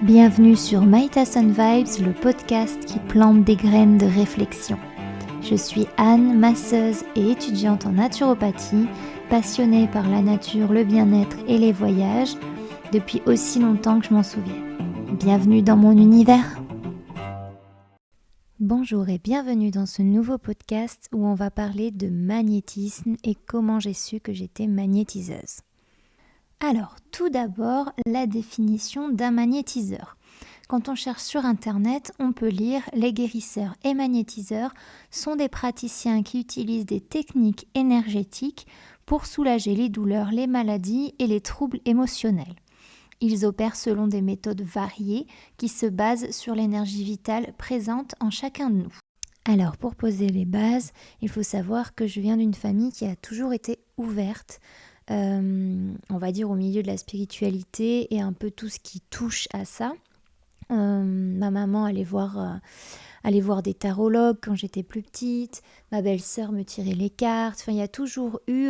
Bienvenue sur My Tasson Vibes, le podcast qui plante des graines de réflexion. Je suis Anne, masseuse et étudiante en naturopathie, passionnée par la nature, le bien-être et les voyages, depuis aussi longtemps que je m'en souviens. Bienvenue dans mon univers. Bonjour et bienvenue dans ce nouveau podcast où on va parler de magnétisme et comment j'ai su que j'étais magnétiseuse. Alors, tout d'abord, la définition d'un magnétiseur. Quand on cherche sur Internet, on peut lire « Les guérisseurs et magnétiseurs sont des praticiens qui utilisent des techniques énergétiques pour soulager les douleurs, les maladies et les troubles émotionnels. Ils opèrent selon des méthodes variées qui se basent sur l'énergie vitale présente en chacun de nous. » Alors, pour poser les bases, il faut savoir que je viens d'une famille qui a toujours été ouverte, on va dire au milieu de la spiritualité et un peu tout ce qui touche à ça. Ma maman allait voir des tarologues quand j'étais plus petite, ma belle-sœur me tirait les cartes, il y a toujours eu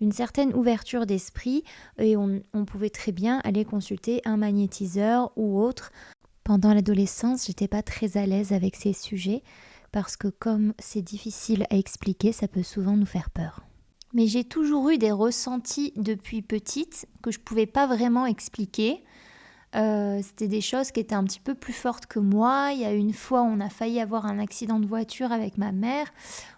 une certaine ouverture d'esprit et on pouvait très bien aller consulter un magnétiseur ou autre. Pendant l'adolescence, j'étais pas très à l'aise avec ces sujets parce que comme c'est difficile à expliquer, ça peut souvent nous faire peur. Mais j'ai toujours eu des ressentis depuis petite que je ne pouvais pas vraiment expliquer. C'était des choses qui étaient un petit peu plus fortes que moi. Il y a une fois, on a failli avoir un accident de voiture avec ma mère.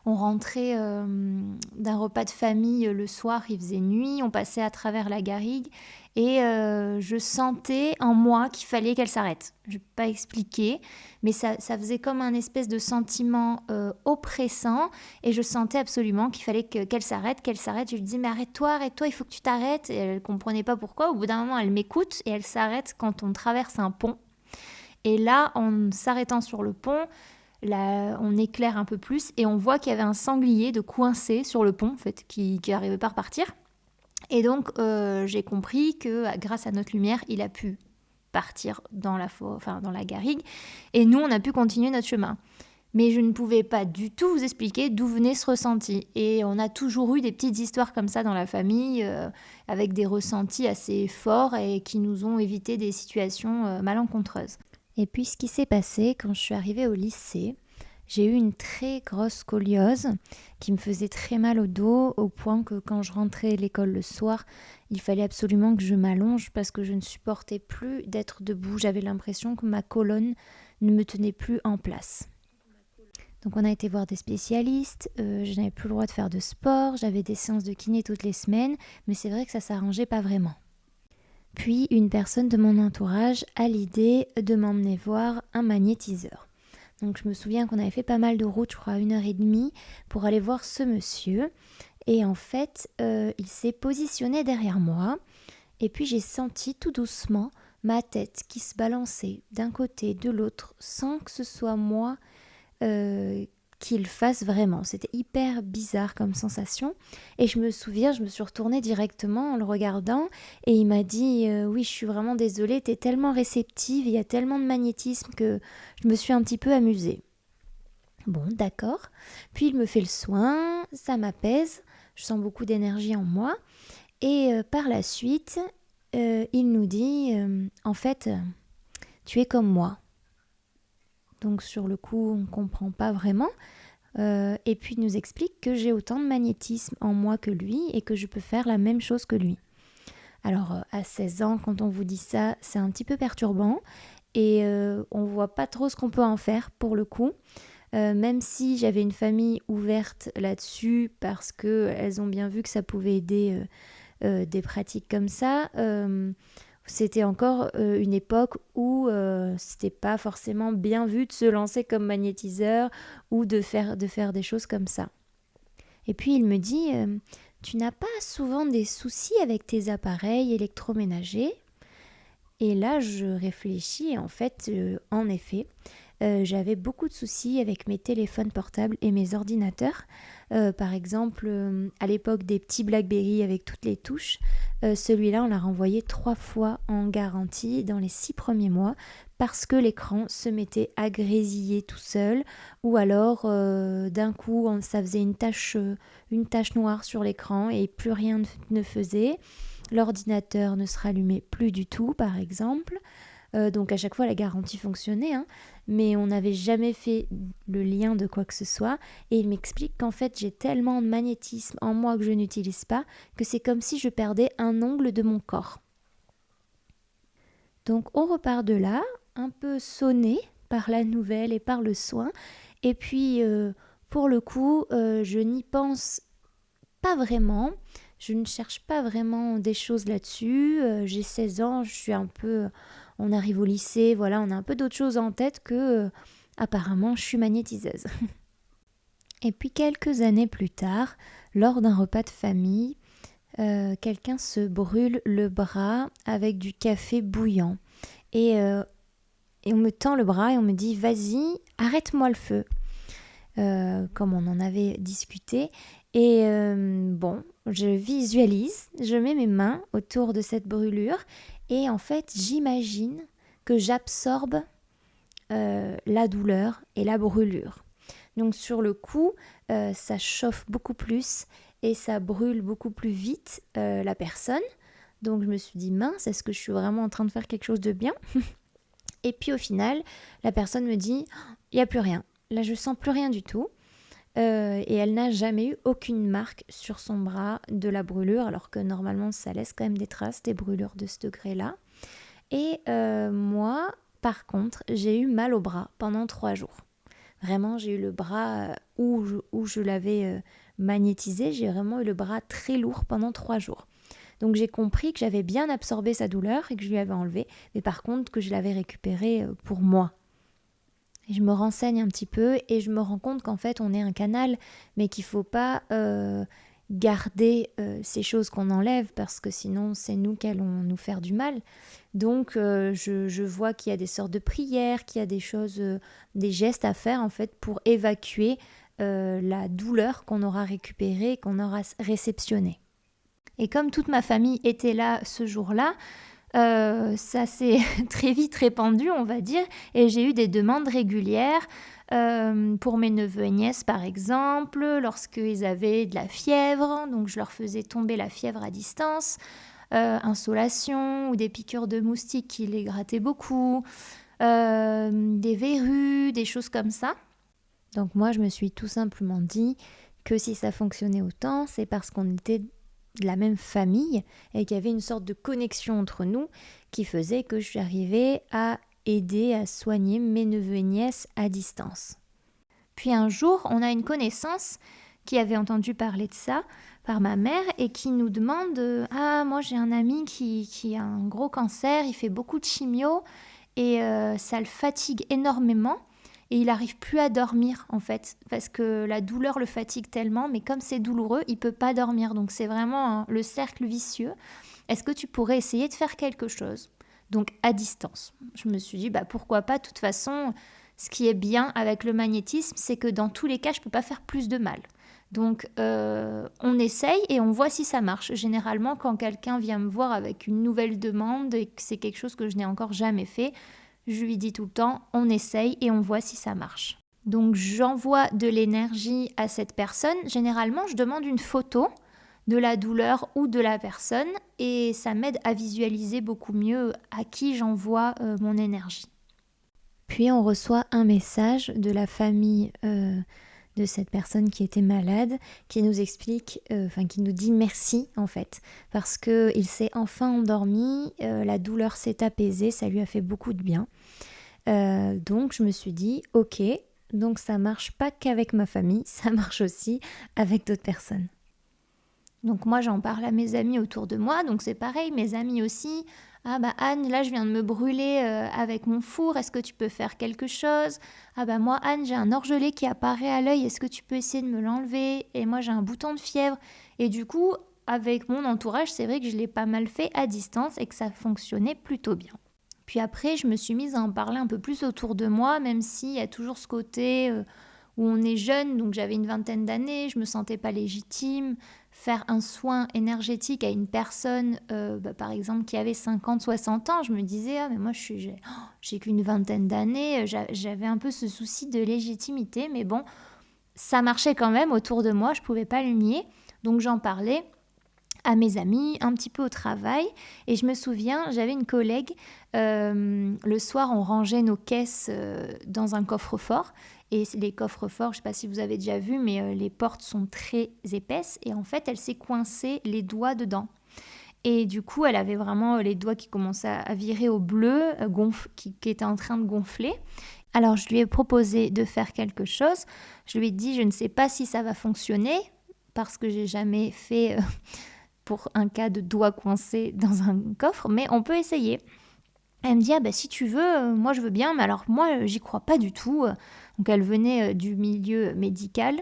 On rentrait d'un repas de famille le soir, il faisait nuit. On passait à travers la garrigue et je sentais en moi qu'il fallait qu'elle s'arrête. Je ne vais pas expliquer, mais ça faisait comme un espèce de sentiment oppressant et je sentais absolument qu'il fallait qu'elle s'arrête. Je lui disais mais arrête-toi, il faut que tu t'arrêtes. Et elle ne comprenait pas pourquoi. Au bout d'un moment, elle m'écoute et elle s'arrête quand on traverse un pont. Et là, en s'arrêtant sur le pont, là, on éclaire un peu plus et on voit qu'il y avait un sanglier de coincé sur le pont en fait, qui n'arrivait pas à repartir. Et donc, j'ai compris que grâce à notre lumière, il a pu partir dans la garrigue. Et nous, on a pu continuer notre chemin. Mais je ne pouvais pas du tout vous expliquer d'où venait ce ressenti. Et on a toujours eu des petites histoires comme ça dans la famille, avec des ressentis assez forts et qui nous ont évité des situations malencontreuses. Et puis, ce qui s'est passé quand je suis arrivée au lycée, j'ai eu une très grosse scoliose qui me faisait très mal au dos, au point que quand je rentrais à l'école le soir, il fallait absolument que je m'allonge parce que je ne supportais plus d'être debout. J'avais l'impression que ma colonne ne me tenait plus en place. Donc on a été voir des spécialistes, je n'avais plus le droit de faire de sport, j'avais des séances de kiné toutes les semaines, mais c'est vrai que ça ne s'arrangeait pas vraiment. Puis une personne de mon entourage a l'idée de m'emmener voir un magnétiseur. Donc je me souviens qu'on avait fait pas mal de route, je crois 1h30, pour aller voir ce monsieur. Et en fait, il s'est positionné derrière moi. Et puis j'ai senti tout doucement ma tête qui se balançait d'un côté, de l'autre, sans que ce soit moi qui le fasse vraiment. C'était hyper bizarre comme sensation. Et je me souviens, je me suis retournée directement en le regardant. Et il m'a dit oui, je suis vraiment désolée, t'es tellement réceptive, il y a tellement de magnétisme que je me suis un petit peu amusée. Bon, d'accord. Puis il me fait le soin, ça m'apaise, je sens beaucoup d'énergie en moi. Et par la suite, il nous dit en fait, tu es comme moi. Donc sur le coup, on ne comprend pas vraiment. Et puis il nous explique que j'ai autant de magnétisme en moi que lui et que je peux faire la même chose que lui. Alors à 16 ans, quand on vous dit ça, c'est un petit peu perturbant et on ne voit pas trop ce qu'on peut en faire pour le coup. Même si j'avais une famille ouverte là-dessus parce qu'elles ont bien vu que ça pouvait aider des pratiques comme ça, c'était encore une époque où c'était pas forcément bien vu de se lancer comme magnétiseur ou de faire des choses comme ça. Et puis il me dit tu n'as pas souvent des soucis avec tes appareils électroménagers? Et là je réfléchis, en fait en effet j'avais beaucoup de soucis avec mes téléphones portables et mes ordinateurs. Par exemple, à l'époque des petits BlackBerry avec toutes les touches, celui-là, on l'a renvoyé 3 fois en garantie dans les 6 premiers mois parce que l'écran se mettait à grésiller tout seul ou alors d'un coup, ça faisait une tache noire sur l'écran et plus rien ne faisait. L'ordinateur ne se rallumait plus du tout, par exemple. Donc à chaque fois la garantie fonctionnait, hein, mais on n'avait jamais fait le lien de quoi que ce soit. Et il m'explique qu'en fait j'ai tellement de magnétisme en moi que je n'utilise pas, que c'est comme si je perdais un ongle de mon corps. Donc on repart de là, un peu sonné par la nouvelle et par le soin. Et puis pour le coup, je n'y pense pas vraiment. Je ne cherche pas vraiment des choses là-dessus. J'ai 16 ans, je suis un peu... On arrive au lycée, voilà, on a un peu d'autres choses en tête que... apparemment, je suis magnétiseuse. Et puis quelques années plus tard, lors d'un repas de famille, quelqu'un se brûle le bras avec du café bouillant. Et on me tend le bras et on me dit « Vas-y, arrête-moi le feu ». Comme on en avait discuté. Et bon, je visualise, je mets mes mains autour de cette brûlure et en fait, j'imagine que j'absorbe la douleur et la brûlure. Donc sur le coup, ça chauffe beaucoup plus et ça brûle beaucoup plus vite la personne. Donc je me suis dit, mince, est-ce que je suis vraiment en train de faire quelque chose de bien? Et puis au final, la personne me dit, il n'y a plus rien. Là, je sens plus rien du tout. Et elle n'a jamais eu aucune marque sur son bras de la brûlure, alors que normalement, ça laisse quand même des traces, des brûlures de ce degré-là. Et moi, par contre, j'ai eu mal au bras pendant 3 jours. Vraiment, j'ai eu le bras où je l'avais magnétisé, j'ai vraiment eu le bras très lourd pendant 3 jours. Donc j'ai compris que j'avais bien absorbé sa douleur et que je lui avais enlevé, mais par contre que je l'avais récupéré pour moi. Et je me renseigne un petit peu et je me rends compte qu'en fait on est un canal, mais qu'il ne faut pas garder ces choses qu'on enlève parce que sinon c'est nous qui allons nous faire du mal. Donc je vois qu'il y a des sortes de prières, qu'il y a des choses, des gestes à faire en fait pour évacuer la douleur qu'on aura récupérée, qu'on aura réceptionnée. Et comme toute ma famille était là ce jour-là, ça s'est très vite répandu, on va dire, et j'ai eu des demandes régulières pour mes neveux et nièces, par exemple, lorsqu'ils avaient de la fièvre, donc je leur faisais tomber la fièvre à distance, insolation ou des piqûres de moustiques qui les grattaient beaucoup, des verrues, des choses comme ça. Donc moi, je me suis tout simplement dit que si ça fonctionnait autant, c'est parce qu'on était de la même famille et qu'il y avait une sorte de connexion entre nous qui faisait que j'arrivais à aider à soigner mes neveux et nièces à distance. Puis un jour, on a une connaissance qui avait entendu parler de ça par ma mère et qui nous demande « Ah, moi j'ai un ami qui a un gros cancer, il fait beaucoup de chimio et ça le fatigue énormément. » Et il n'arrive plus à dormir en fait, parce que la douleur le fatigue tellement, mais comme c'est douloureux, il ne peut pas dormir. Donc c'est vraiment le cercle vicieux. Est-ce que tu pourrais essayer de faire quelque chose? Donc à distance. Je me suis dit, pourquoi pas, de toute façon, ce qui est bien avec le magnétisme, c'est que dans tous les cas, je ne peux pas faire plus de mal. Donc on essaye et on voit si ça marche. Généralement, quand quelqu'un vient me voir avec une nouvelle demande et que c'est quelque chose que je n'ai encore jamais fait, je lui dis tout le temps, on essaye et on voit si ça marche. Donc j'envoie de l'énergie à cette personne. Généralement, je demande une photo de la douleur ou de la personne et ça m'aide à visualiser beaucoup mieux à qui j'envoie mon énergie. Puis on reçoit un message de la famille de cette personne qui était malade, qui nous explique, qui nous dit merci en fait, parce qu'il s'est enfin endormi, la douleur s'est apaisée, ça lui a fait beaucoup de bien. Donc je me suis dit, ok, donc ça marche pas qu'avec ma famille, ça marche aussi avec d'autres personnes. Donc moi j'en parle à mes amis autour de moi, donc c'est pareil, mes amis aussi. Ah Anne, là je viens de me brûler avec mon four, est-ce que tu peux faire quelque chose? Ah moi Anne, j'ai un orgelet qui apparaît à l'œil, est-ce que tu peux essayer de me l'enlever? Et moi j'ai un bouton de fièvre. Et du coup, avec mon entourage, c'est vrai que je l'ai pas mal fait à distance et que ça fonctionnait plutôt bien. Puis après, je me suis mise à en parler un peu plus autour de moi, même s'il y a toujours ce côté où on est jeune, donc j'avais une vingtaine d'années, je me sentais pas légitime. Faire un soin énergétique à une personne, par exemple, qui avait 50, 60 ans, je me disais, mais moi j'ai qu'une vingtaine d'années, j'avais un peu ce souci de légitimité, mais bon, ça marchait quand même autour de moi, je pouvais pas le nier, donc j'en parlais à mes amis, un petit peu au travail. Et je me souviens, j'avais une collègue, le soir, on rangeait nos caisses dans un coffre-fort. Et les coffres-forts, je ne sais pas si vous avez déjà vu, mais les portes sont très épaisses. Et en fait, elle s'est coincée les doigts dedans. Et du coup, elle avait vraiment les doigts qui commençaient à virer au bleu, qui étaient en train de gonfler. Alors, je lui ai proposé de faire quelque chose. Je lui ai dit, je ne sais pas si ça va fonctionner, parce que j'ai jamais fait pour un cas de doigts coincés dans un coffre, mais on peut essayer. Elle me dit, ah bah si tu veux, moi je veux bien, mais alors moi j'y crois pas du tout. Donc elle venait du milieu médical,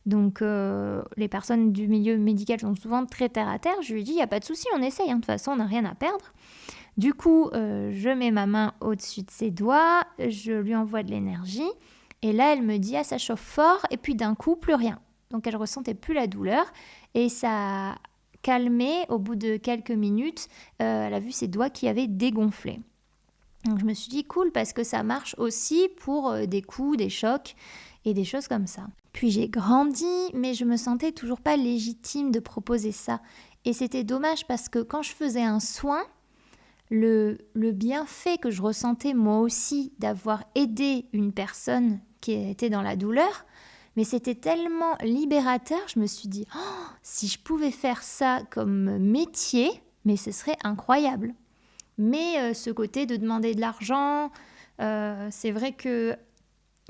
donc les personnes du milieu médical sont souvent très terre à terre. Je lui ai dit, il n'y a pas de souci, on essaye, de toute façon on n'a rien à perdre. Du coup, je mets ma main au-dessus de ses doigts, je lui envoie de l'énergie, et là elle me dit, ah ça chauffe fort, et puis d'un coup plus rien. Donc elle ressentait plus la douleur, et ça a calmé au bout de quelques minutes. Elle a vu ses doigts qui avaient dégonflé. Donc je me suis dit cool parce que ça marche aussi pour des coups, des chocs et des choses comme ça. Puis j'ai grandi, mais je me sentais toujours pas légitime de proposer ça. Et c'était dommage parce que quand je faisais un soin, le bienfait que je ressentais moi aussi d'avoir aidé une personne qui était dans la douleur, mais c'était tellement libérateur, je me suis dit, oh, si je pouvais faire ça comme métier, mais ce serait incroyable. Mais ce côté de demander de l'argent, c'est vrai qu'il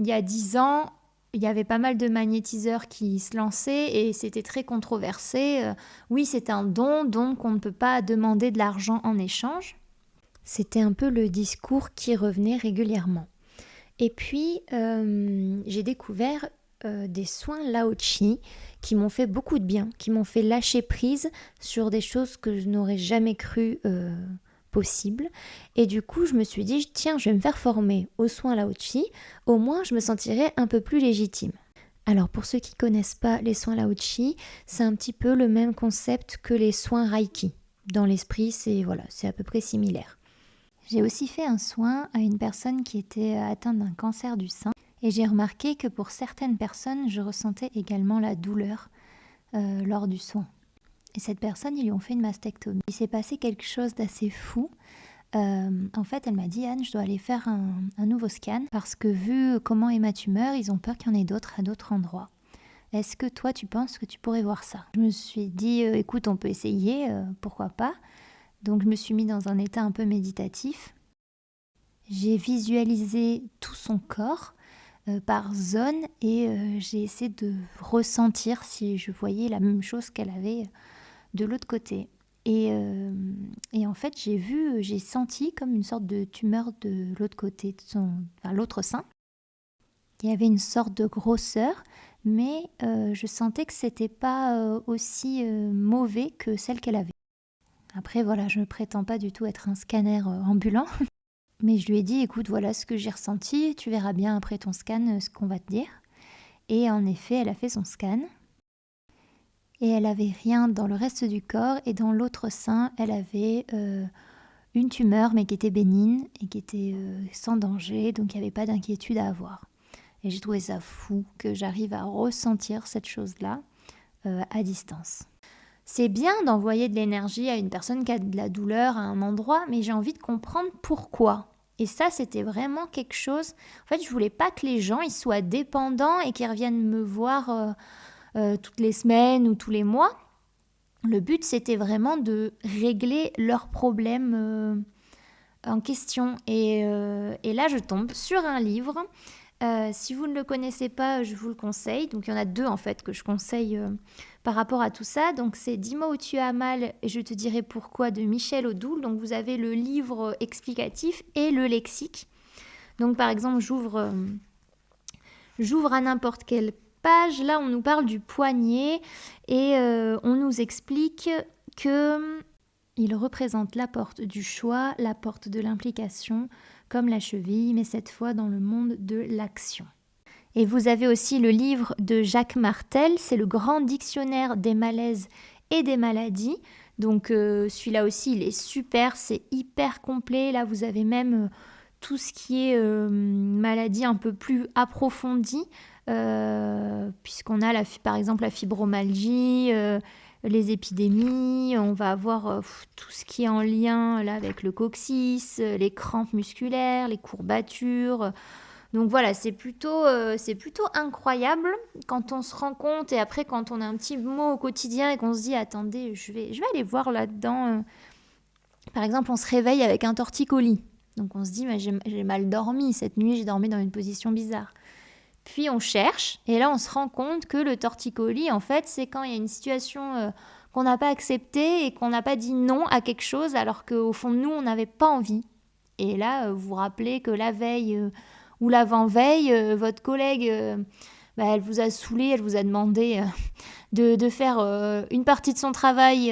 y a 10 ans, il y avait pas mal de magnétiseurs qui se lançaient et c'était très controversé. Oui, c'est un don, donc on ne peut pas demander de l'argent en échange. C'était un peu le discours qui revenait régulièrement. Et puis, j'ai découvert des soins Lao Chi qui m'ont fait beaucoup de bien, qui m'ont fait lâcher prise sur des choses que je n'aurais jamais cru possible. Et du coup, je me suis dit, tiens, je vais me faire former aux soins Lao Chi, au moins je me sentirai un peu plus légitime. Alors pour ceux qui ne connaissent pas les soins Lao Chi, c'est un petit peu le même concept que les soins Reiki. Dans l'esprit, c'est à peu près similaire. J'ai aussi fait un soin à une personne qui était atteinte d'un cancer du sein et j'ai remarqué que pour certaines personnes, je ressentais également la douleur lors du soin. Et cette personne, ils lui ont fait une mastectomie. Il s'est passé quelque chose d'assez fou. En fait, elle m'a dit, Anne, je dois aller faire un nouveau scan parce que vu comment est ma tumeur, ils ont peur qu'il y en ait d'autres à d'autres endroits. Est-ce que toi, tu penses que tu pourrais voir ça? Je me suis dit, écoute, on peut essayer, pourquoi pas. Donc, je me suis mis dans un état un peu méditatif. J'ai visualisé tout son corps par zone et j'ai essayé de ressentir si je voyais la même chose qu'elle avait de l'autre côté. Et en fait, j'ai senti comme une sorte de tumeur de l'autre côté, l'autre sein. Il y avait une sorte de grosseur, mais je sentais que c'était pas aussi mauvais que celle qu'elle avait. Après, voilà, je ne prétends pas du tout être un scanner ambulant, mais je lui ai dit, écoute, voilà ce que j'ai ressenti, tu verras bien après ton scan ce qu'on va te dire. Et en effet, elle a fait son scan. Et elle avait rien dans le reste du corps et dans l'autre sein, elle avait une tumeur mais qui était bénigne et qui était sans danger, donc il n'y avait pas d'inquiétude à avoir. Et j'ai trouvé ça fou que j'arrive à ressentir cette chose-là à distance. C'est bien d'envoyer de l'énergie à une personne qui a de la douleur à un endroit, mais j'ai envie de comprendre pourquoi. Et ça, c'était vraiment quelque chose... En fait, je voulais pas que les gens ils soient dépendants et qu'ils reviennent me voir... toutes les semaines ou tous les mois. Le but, c'était vraiment de régler leurs problèmes en question. Et là, je tombe sur un livre. Si vous ne le connaissez pas, je vous le conseille. Donc, il y en a deux, en fait, que je conseille par rapport à tout ça. Donc, c'est « Dis-moi où tu as mal et je te dirai pourquoi » de Michel Odoul. Donc, vous avez le livre explicatif et le lexique. Donc, par exemple, j'ouvre à n'importe quelle page, là on nous parle du poignet et on nous explique que il représente la porte du choix, la porte de l'implication, comme la cheville, mais cette fois dans le monde de l'action. Et vous avez aussi le livre de Jacques Martel, c'est le grand dictionnaire des malaises et des maladies. Donc celui-là aussi, il est super, c'est hyper complet. Là, vous avez même tout ce qui est maladie un peu plus approfondie, puisqu'on a par exemple la fibromyalgie, les épidémies, on va avoir tout ce qui est en lien là, avec le coccyx, les crampes musculaires, les courbatures. Donc voilà, c'est plutôt incroyable quand on se rend compte et après quand on a un petit mot au quotidien et qu'on se dit attendez, je vais aller voir là-dedans. Par exemple, on se réveille avec un torticolis. Donc on se dit mais j'ai mal dormi cette nuit, j'ai dormi dans une position bizarre. Puis on cherche et là on se rend compte que le torticolis en fait c'est quand il y a une situation qu'on n'a pas acceptée et qu'on n'a pas dit non à quelque chose alors qu'au fond de nous on n'avait pas envie. Et là vous vous rappelez que la veille ou l'avant-veille, votre collègue, elle vous a saoulé, elle vous a demandé de faire une partie de son travail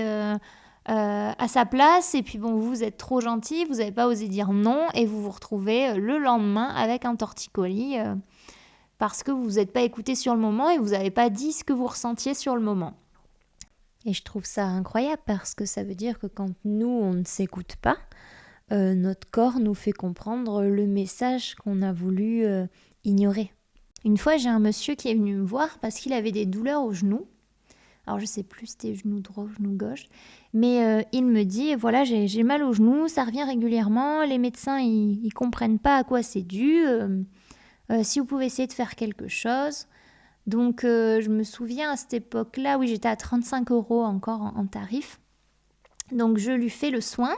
à sa place. Et puis bon, vous êtes trop gentil, vous n'avez pas osé dire non et vous vous retrouvez le lendemain avec un torticolis parce que vous vous êtes pas écouté sur le moment et vous n'avez pas dit ce que vous ressentiez sur le moment. Et je trouve ça incroyable parce que ça veut dire que quand nous, on ne s'écoute pas, notre corps nous fait comprendre le message qu'on a voulu ignorer. Une fois, j'ai un monsieur qui est venu me voir parce qu'il avait des douleurs au genou. Alors, je ne sais plus si c'était genou droit ou genou gauche. Mais il me dit, voilà, j'ai mal au genou, ça revient régulièrement. Les médecins, ils comprennent pas à quoi c'est dû. Si vous pouvez essayer de faire quelque chose. Donc, je me souviens à cette époque-là, oui, j'étais à 35 € encore en tarif. Donc, je lui fais le soin.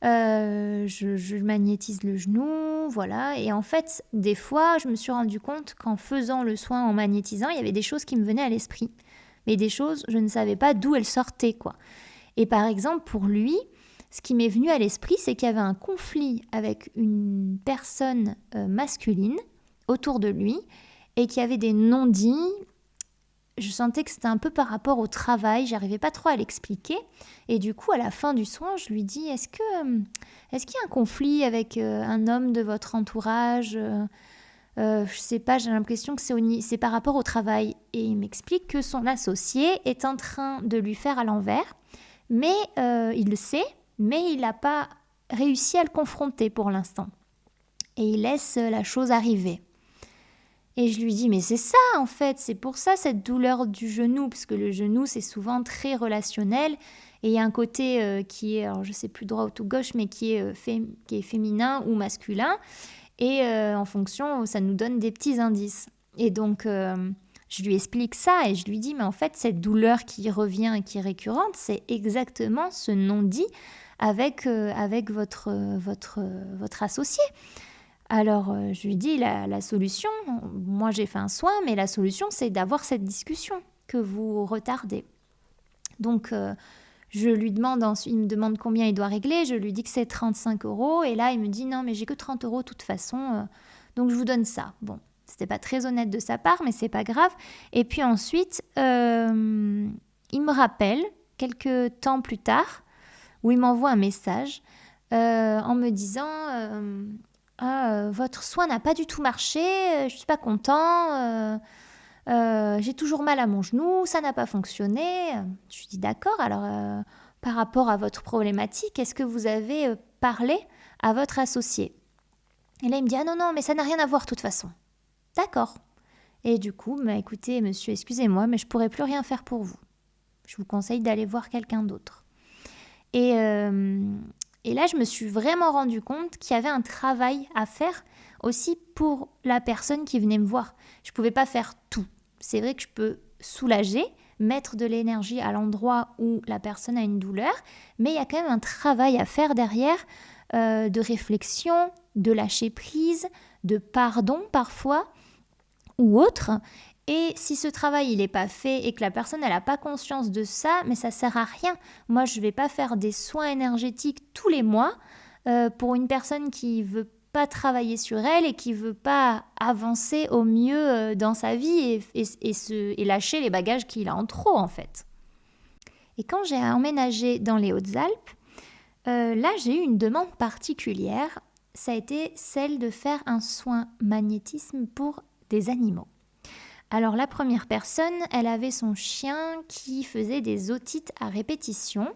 Je magnétise le genou, voilà. Et en fait, des fois, je me suis rendu compte qu'en faisant le soin, en magnétisant, il y avait des choses qui me venaient à l'esprit. Mais des choses, je ne savais pas d'où elles sortaient, quoi. Et par exemple, pour lui, ce qui m'est venu à l'esprit, c'est qu'il y avait un conflit avec une personne masculine autour de lui et qu'il y avait des non-dits. Je sentais que c'était un peu par rapport au travail, j'arrivais pas trop à l'expliquer. Et du coup, à la fin du soin, je lui dis, est-ce qu'il y a un conflit avec un homme de votre entourage je sais pas, j'ai l'impression que c'est par rapport au travail. Et il m'explique que son associé est en train de lui faire à l'envers, mais il le sait, mais il n'a pas réussi à le confronter pour l'instant. Et il laisse la chose arriver. Et je lui dis, mais c'est ça en fait, c'est pour ça cette douleur du genou, parce que le genou c'est souvent très relationnel, et il y a un côté qui est, alors je sais plus droit ou tout gauche, mais qui est féminin ou masculin, et en fonction, ça nous donne des petits indices. Et donc, je lui explique ça, et je lui dis, mais en fait, cette douleur qui revient et qui est récurrente, c'est exactement ce non-dit avec votre associé. Alors, je lui dis, la solution, moi j'ai fait un soin, mais la solution, c'est d'avoir cette discussion que vous retardez. Donc, je lui demande, il me demande combien il doit régler, je lui dis que c'est 35 €, et là, il me dit, non, mais j'ai que 30 € de toute façon, donc je vous donne ça. Bon, c'était pas très honnête de sa part, mais c'est pas grave. Et puis ensuite, il me rappelle, quelques temps plus tard, où il m'envoie un message en me disant... votre soin n'a pas du tout marché, je suis pas content, j'ai toujours mal à mon genou, ça n'a pas fonctionné. Je lui dis d'accord, alors par rapport à votre problématique, est-ce que vous avez parlé à votre associé? Et là il me dit ah non, mais ça n'a rien à voir de toute façon. D'accord. Et du coup, écoutez monsieur, excusez-moi, mais je pourrais plus rien faire pour vous. Je vous conseille d'aller voir quelqu'un d'autre. Et là, je me suis vraiment rendu compte qu'il y avait un travail à faire aussi pour la personne qui venait me voir. Je ne pouvais pas faire tout. C'est vrai que je peux soulager, mettre de l'énergie à l'endroit où la personne a une douleur, mais il y a quand même un travail à faire derrière, de réflexion, de lâcher prise, de pardon parfois, ou autre. Et si ce travail il n'est pas fait et que la personne elle n'a pas conscience de ça, mais ça sert à rien. Moi je ne vais pas faire des soins énergétiques tous les mois pour une personne qui veut pas travailler sur elle et qui veut pas avancer au mieux dans sa vie et lâcher les bagages qu'il a en trop en fait. Et quand j'ai emménagé dans les Hautes-Alpes, là j'ai eu une demande particulière. Ça a été celle de faire un soin magnétisme pour des animaux. Alors la première personne, elle avait son chien qui faisait des otites à répétition.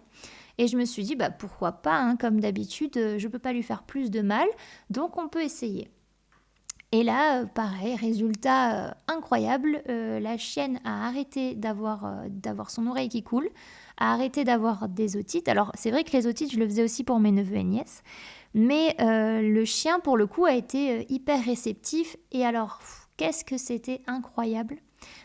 Et je me suis dit, pourquoi pas, comme d'habitude, je ne peux pas lui faire plus de mal, donc on peut essayer. Et là, pareil, résultat incroyable, la chienne a arrêté d'avoir son oreille qui coule, a arrêté d'avoir des otites. Alors c'est vrai que les otites, je le faisais aussi pour mes neveux et nièces, mais le chien, pour le coup, a été hyper réceptif. Et alors, qu'est-ce que c'était incroyable!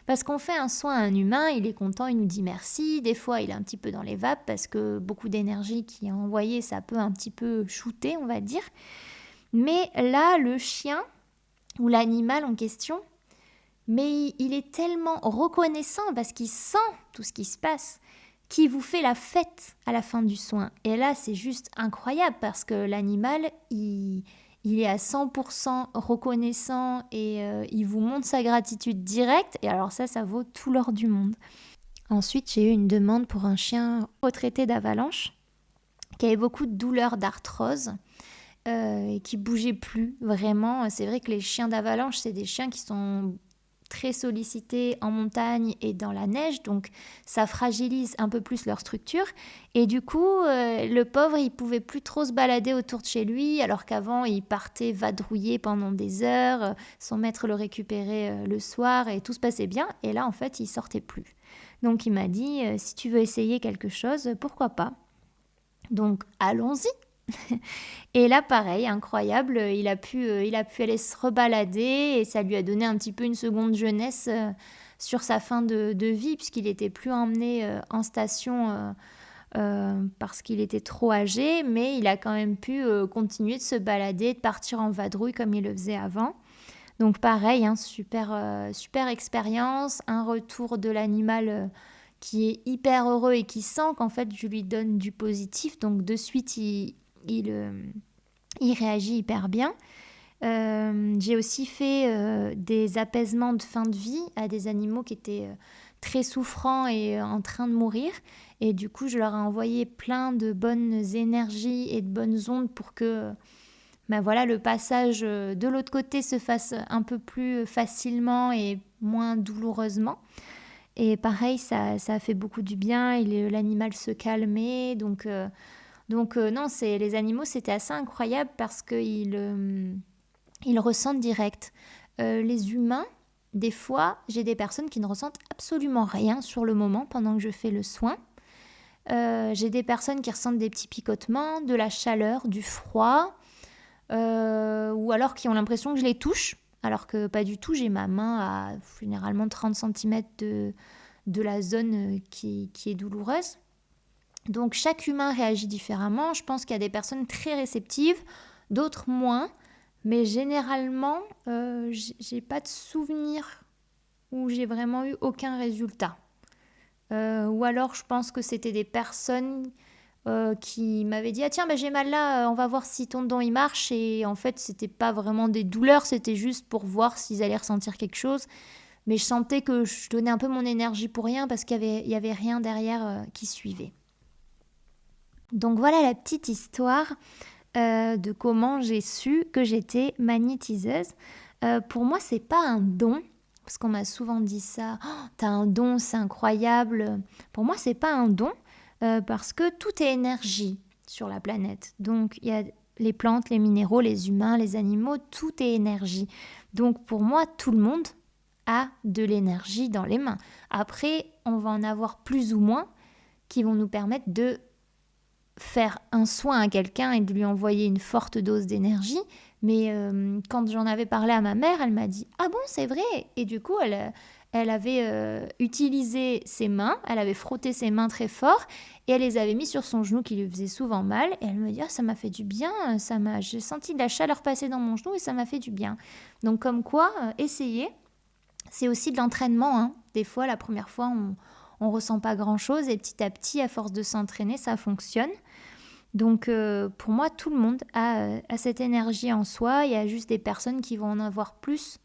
Parce qu'on fait un soin à un humain, il est content, il nous dit merci. Des fois, il est un petit peu dans les vapes parce que beaucoup d'énergie qui est envoyée, ça peut un petit peu shooter, on va dire. Mais là, le chien ou l'animal en question, mais il est tellement reconnaissant parce qu'il sent tout ce qui se passe, qu'il vous fait la fête à la fin du soin. Et là, c'est juste incroyable parce que l'animal, il est à 100% reconnaissant et il vous montre sa gratitude directe. Et alors ça vaut tout l'or du monde. Ensuite, j'ai eu une demande pour un chien retraité d'avalanche qui avait beaucoup de douleurs d'arthrose. Et qui bougeait plus vraiment. C'est vrai que les chiens d'avalanche, c'est des chiens qui sont très sollicités en montagne et dans la neige, donc ça fragilise un peu plus leur structure. Et du coup, le pauvre, il pouvait plus trop se balader autour de chez lui, alors qu'avant, il partait vadrouiller pendant des heures, son maître le récupérait le soir et tout se passait bien. Et là, en fait, il sortait plus. Donc il m'a dit, si tu veux essayer quelque chose, pourquoi pas? Donc allons-y. Et là, pareil, incroyable, il a pu aller se rebalader et ça lui a donné un petit peu une seconde jeunesse sur sa fin de vie, puisqu'il n'était plus emmené en station parce qu'il était trop âgé, mais il a quand même pu continuer de se balader, de partir en vadrouille comme il le faisait avant. Donc pareil, super expérience, un retour de l'animal qui est hyper heureux et qui sent qu'en fait je lui donne du positif, donc de suite il réagit hyper bien. J'ai aussi fait des apaisements de fin de vie à des animaux qui étaient très souffrants et en train de mourir. Et du coup, je leur ai envoyé plein de bonnes énergies et de bonnes ondes pour que le passage de l'autre côté se fasse un peu plus facilement et moins douloureusement. Et pareil, ça a fait beaucoup du bien. L'animal se calmait. Donc non, les animaux, c'était assez incroyable parce qu'ils ressentent direct. Les humains, des fois, j'ai des personnes qui ne ressentent absolument rien sur le moment pendant que je fais le soin. J'ai des personnes qui ressentent des petits picotements, de la chaleur, du froid, ou alors qui ont l'impression que je les touche, alors que pas du tout. J'ai ma main à généralement 30 cm de la zone qui est douloureuse. Donc chaque humain réagit différemment. Je pense qu'il y a des personnes très réceptives, d'autres moins. Mais généralement, j'ai pas de souvenir où j'ai vraiment eu aucun résultat. Ou alors je pense que c'était des personnes qui m'avaient dit « Ah tiens, j'ai mal là, on va voir si ton don il marche ». Et en fait, c'était pas vraiment des douleurs, c'était juste pour voir s'ils allaient ressentir quelque chose. Mais je sentais que je donnais un peu mon énergie pour rien parce qu'il y avait rien derrière qui suivait. Donc voilà la petite histoire de comment j'ai su que j'étais magnétiseuse. Pour moi, c'est pas un don, parce qu'on m'a souvent dit ça. Oh, t'as un don, c'est incroyable. Pour moi, c'est pas un don, parce que tout est énergie sur la planète. Donc il y a les plantes, les minéraux, les humains, les animaux, tout est énergie. Donc pour moi, tout le monde a de l'énergie dans les mains. Après, on va en avoir plus ou moins qui vont nous permettre de faire un soin à quelqu'un et de lui envoyer une forte dose d'énergie. Mais quand j'en avais parlé à ma mère, elle m'a dit « Ah bon, c'est vrai ?» Et du coup, elle avait utilisé ses mains, elle avait frotté ses mains très fort et elle les avait mis sur son genou qui lui faisait souvent mal. Et elle me dit « Ah, ça m'a fait du bien, j'ai senti de la chaleur passer dans mon genou et ça m'a fait du bien. » Donc comme quoi, essayez. C'est aussi de l'entraînement, hein. Des fois, la première fois, on ressent pas grand-chose et petit à petit, à force de s'entraîner, ça fonctionne. Donc pour moi, tout le monde a cette énergie en soi. Il y a juste des personnes qui vont en avoir plus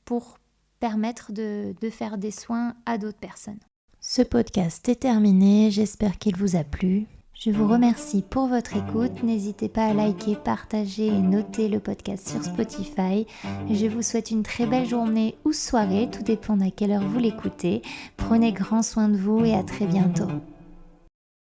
pour permettre de faire des soins à d'autres personnes. Ce podcast est terminé, j'espère qu'il vous a plu. Je vous remercie pour votre écoute. N'hésitez pas à liker, partager et noter le podcast sur Spotify. Je vous souhaite une très belle journée ou soirée, tout dépend à quelle heure vous l'écoutez. Prenez grand soin de vous et à très bientôt.